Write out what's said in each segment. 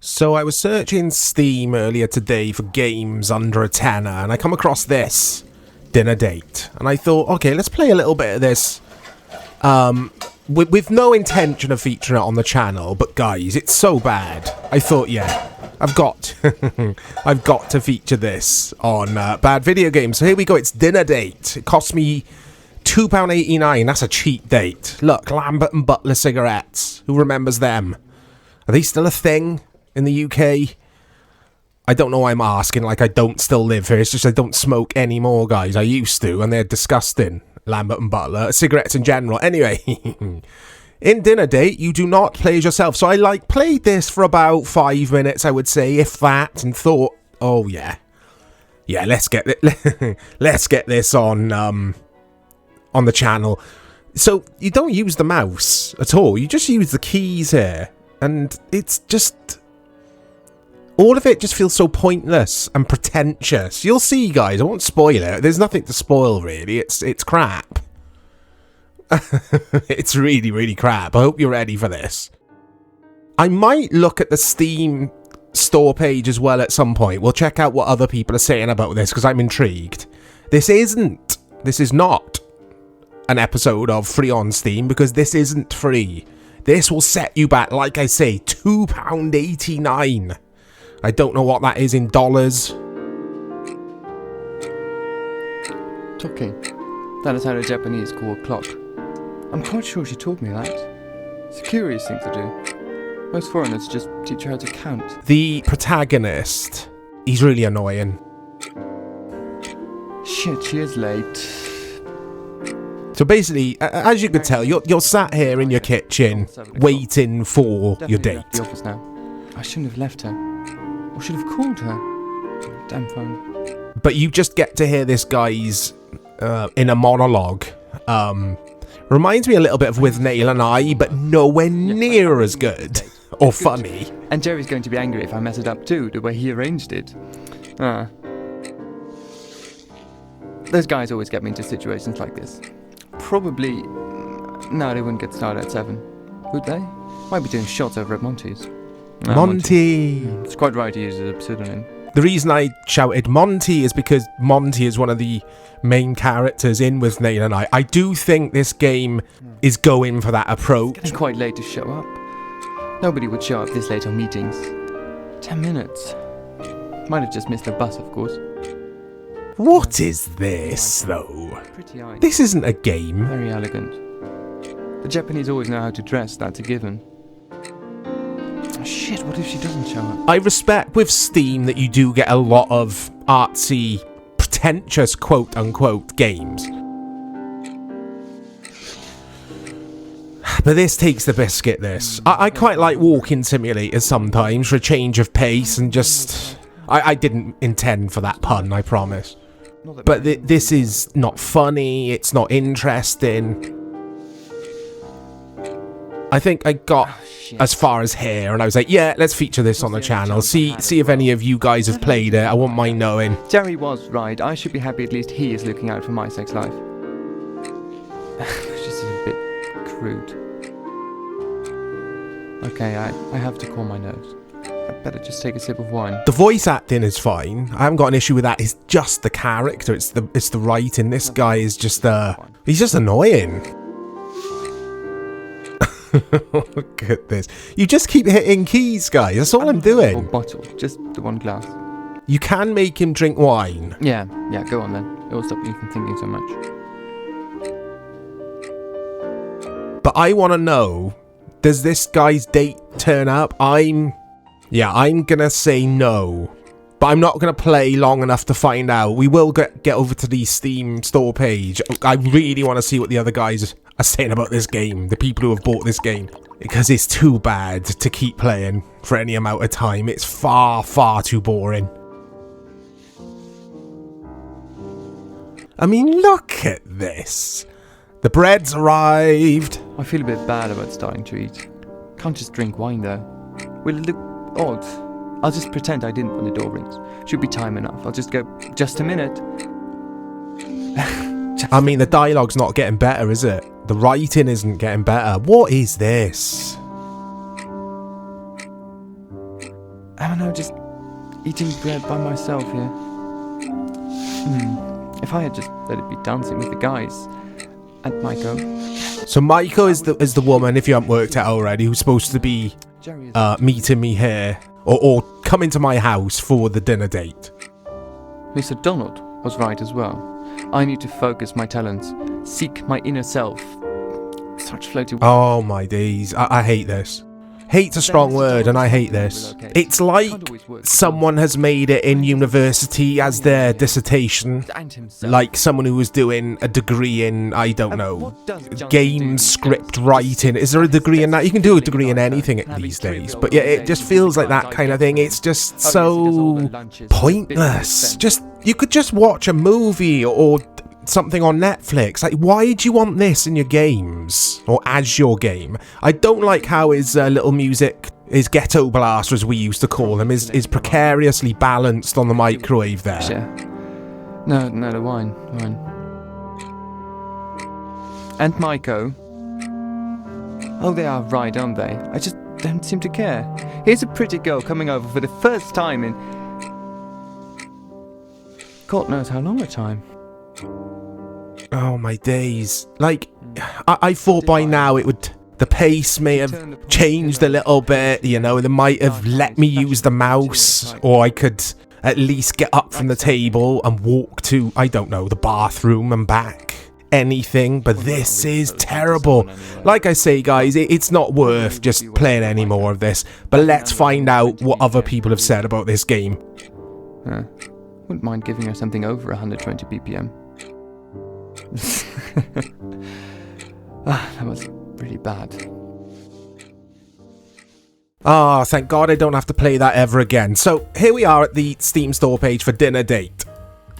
So I was searching Steam earlier today for games under a tenner, and I come across this, Dinner Date. And I thought, okay, let's play a little bit of this, with no intention of featuring it on the channel, but guys, it's so bad. I thought, yeah, I've got to feature this on Bad Video Games. So here we go, it's Dinner Date. It cost me £2.89, that's a cheap date. Look, Lambert and Butler cigarettes, who remembers them? Are they still a thing in the UK? I don't know why I'm asking, like I don't still live here, it's just I don't smoke anymore, guys. I used to, and they're disgusting. Lambert and Butler, cigarettes in general. Anyway, in Dinner Date, you do not play as yourself. So I played this for about 5 minutes, I would say, if that, and thought, oh yeah, let's get this on the channel. So you don't use the mouse at all. You just use the keys here, and it's just all of it just feels so pointless and pretentious. You'll see, guys. I won't spoil it. There's nothing to spoil, really. It's crap. It's really, really crap. I hope you're ready for this. I might look at the Steam store page as well at some point. We'll check out what other people are saying about this, because I'm intrigued. This is not an episode of Free on Steam, because this isn't free. This will set you back, like I say, £2.89. I don't know what that is in dollars. Talking. That is how the Japanese call a clock. I'm quite sure she taught me that. It's a curious thing to do. Most foreigners just teach her how to count. The protagonist, he's really annoying. Shit, she is late. So basically, as you can tell, you're sat here in your kitchen waiting for your date. Left the office now. I shouldn't have left her. Or should have called her. Damn phone. But you just get to hear this guy's inner monologue. Reminds me a little bit of With Nail and I, but nowhere near as good or funny. And Jerry's going to be angry if I mess it up too, the way he arranged it. Those guys always get me into situations like this. Probably... No, they wouldn't get started at 7. Would they? Might be doing shots over at Monty's. No, Monty! It's quite right to use it as a pseudonym. The reason I shouted Monty is because Monty is one of the main characters in With Nail and I. I do think this game is going for that approach. It's quite late to show up. Nobody would show up this late on meetings. 10 minutes. Might have just missed a bus, of course. What is this, though? This isn't a game. Very elegant. The Japanese always know how to dress, that's a given. Oh, shit, what if she doesn't show up? I respect with Steam that you do get a lot of artsy, pretentious, quote-unquote, games. But this takes the biscuit, this. I quite like walking simulators sometimes for a change of pace and just... I didn't intend for that pun, I promise. But this is not funny, it's not interesting. I think I got as far as here, and I was like, yeah, let's feature this on the channel. See if any of you guys have played it, I wouldn't mind knowing. Jerry was right, I should be happy at least he is looking out for my sex life. It's just a bit crude. Okay, I have to calm my nerves. I'd better just take a sip of wine. The voice acting is fine. I haven't got an issue with that. It's just the character. It's the writing. This guy is just he's just annoying. Look at this. You just keep hitting keys, guys. That's all I'm doing. Or bottle, just the one glass. You can make him drink wine. Yeah, go on then. It will stop you from thinking so much. But I want to know, does this guy's date turn up? I'm gonna say no, but I'm not gonna play long enough to find out. We will get over to the Steam store page. I really want to see what the other guys are saying about this game, the people who have bought this game, because it's too bad to keep playing for any amount of time. It's far, far too boring. I mean, look at this. The bread's arrived. I feel a bit bad about starting to eat. Can't just drink wine though. Will it look odd? I'll just pretend I didn't when the door rings. Should be time enough. I'll just go, just a minute. I mean, the dialogue's not getting better, is it? The writing isn't getting better. What is this? I don't know, just eating bread by myself here. If I had just let it be dancing with the guys. And Maiko. So Maiko is the woman, if you haven't worked out already, who's supposed to be meeting me here or coming to my house for the dinner date. Mr. Donald was right as well. I need to focus my talents, seek my inner self. Such floaty. Oh my days, I hate this. Hate's a strong word, and I hate this. It's like someone has made it in university as their dissertation. Like someone who was doing a degree in, I don't know, game script writing. Is there a degree in that? You can do a degree in anything these days. But yeah, it just feels like that kind of thing. It's just so pointless. You could just watch a movie or something on Netflix. Like, why do you want this in your games or as your game? I don't like how his little music, his ghetto blaster as we used to call him, is precariously balanced on the microwave there. No, the wine. And Maiko. Oh, they are right, aren't they? I just don't seem to care. Here's a pretty girl coming over for the first time in God knows how long a time. Oh my days. Like, I thought by now the pace may have changed a little bit, you know, they might have let me use the mouse, or I could at least get up from the table and walk to, I don't know, the bathroom and back. Anything, but this is terrible. Like I say, guys, it's not worth just playing any more of this, but let's find out what other people have said about this game. Wouldn't mind giving her something over 120 BPM. That was pretty bad. Ah, thank God I don't have to play that ever again. So here we are at the Steam store page for Dinner Date.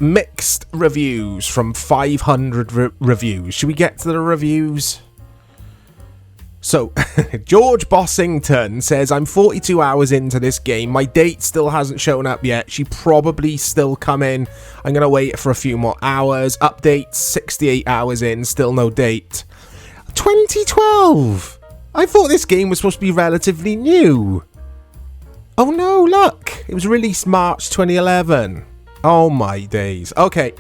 Mixed reviews from 500 reviews. Should we get to the reviews? So, George Bossington says, I'm 42 hours into this game. My date still hasn't shown up yet. She probably still come in. I'm going to wait for a few more hours. Update, 68 hours in, still no date. 2012! I thought this game was supposed to be relatively new. Oh no, look! It was released March 2011. Oh my days. Okay.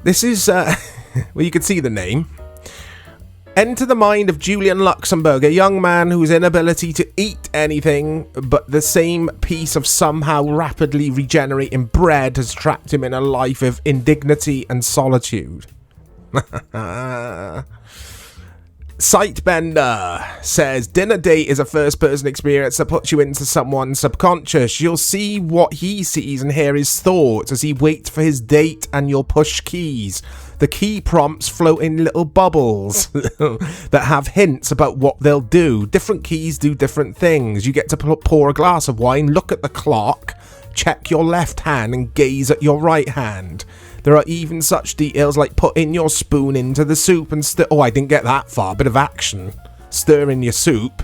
This is, well, you can see the name. Enter the mind of Julian Luxembourg, a young man whose inability to eat anything but the same piece of somehow rapidly regenerating bread has trapped him in a life of indignity and solitude. Sightbender says, Dinner Date is a first-person experience that puts you into someone's subconscious. You'll see what he sees and hear his thoughts as he waits for his date, and you'll push keys. The key prompts float in little bubbles that have hints about what they'll do. Different keys do different things. You get to pour a glass of wine, look at the clock, check your left hand, and gaze at your right hand. There are even such details like putting your spoon into the soup and stir. Oh, I didn't get that far. Bit of action. Stir in your soup.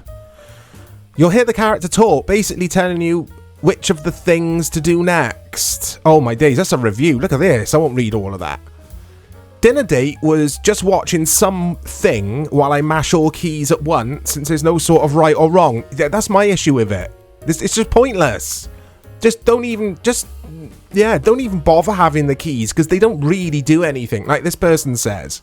You'll hear the character talk, basically telling you which of the things to do next. Oh my days, that's a review. Look at this. I won't read all of that. Dinner Date was just watching something while I mash all keys at once, since there's no sort of right or wrong. That's my issue with it. It's just pointless. Don't even bother having the keys, because they don't really do anything, like this person says.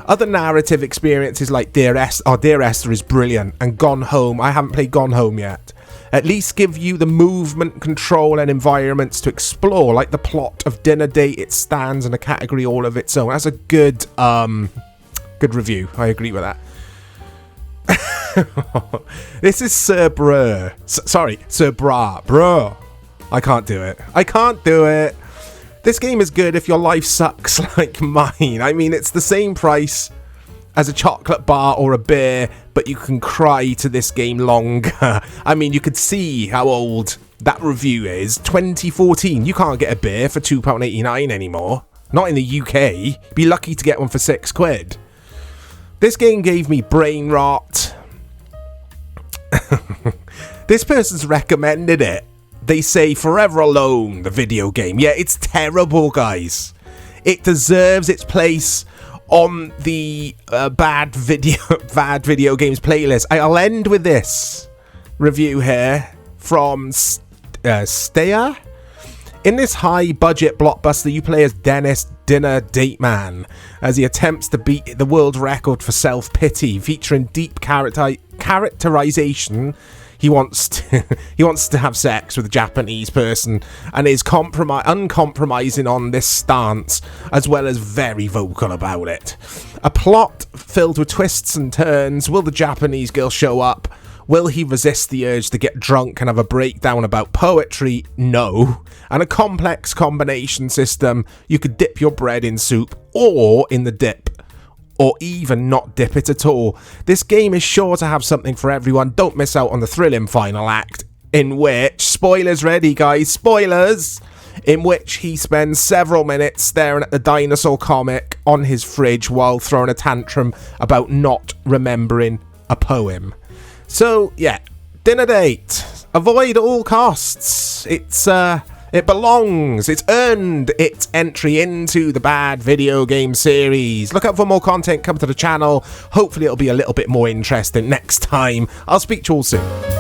Other narrative experiences like Dear Esther is brilliant, and Gone Home, I haven't played Gone Home yet, at least give you the movement, control, and environments to explore. Like the plot of Dinner Date, it stands in a category all of its own. That's a good review. I agree with that. This is Sir Bra. Sir Bra. Bro. I can't do it. This game is good if your life sucks like mine. I mean, it's the same price as a chocolate bar or a beer, but you can cry to this game longer. I mean, you could see how old that review is. 2014. You can't get a beer for £2.89 anymore. Not in the UK. Be lucky to get one for £6. This game gave me brain rot. This person's recommended it. They say Forever Alone, the video game. Yeah, it's terrible, guys. It deserves its place on the bad video games playlist. I'll end with this review here from Steyer. In this high-budget blockbuster, you play as Dennis Dinner Date Man as he attempts to beat the world record for self-pity, featuring deep characterization. He wants to have sex with a Japanese person and is uncompromising on this stance, as well as very vocal about it. A plot filled with twists and turns. Will the Japanese girl show up? Will he resist the urge to get drunk and have a breakdown about poetry? No. And a complex combination system. You could dip your bread in soup or in the dip, or even not dip it at all. This game is sure to have something for everyone. Don't miss out on the thrilling final act, in which, spoilers ready guys, spoilers, in which he spends several minutes staring at the dinosaur comic on his fridge while throwing a tantrum about not remembering a poem. So, yeah, Dinner Date. Avoid at all costs. It belongs. It's earned its entry into the Bad Video Game series. Look out for more content coming to the channel. Hopefully it'll be a little bit more interesting next time. I'll speak to you all soon.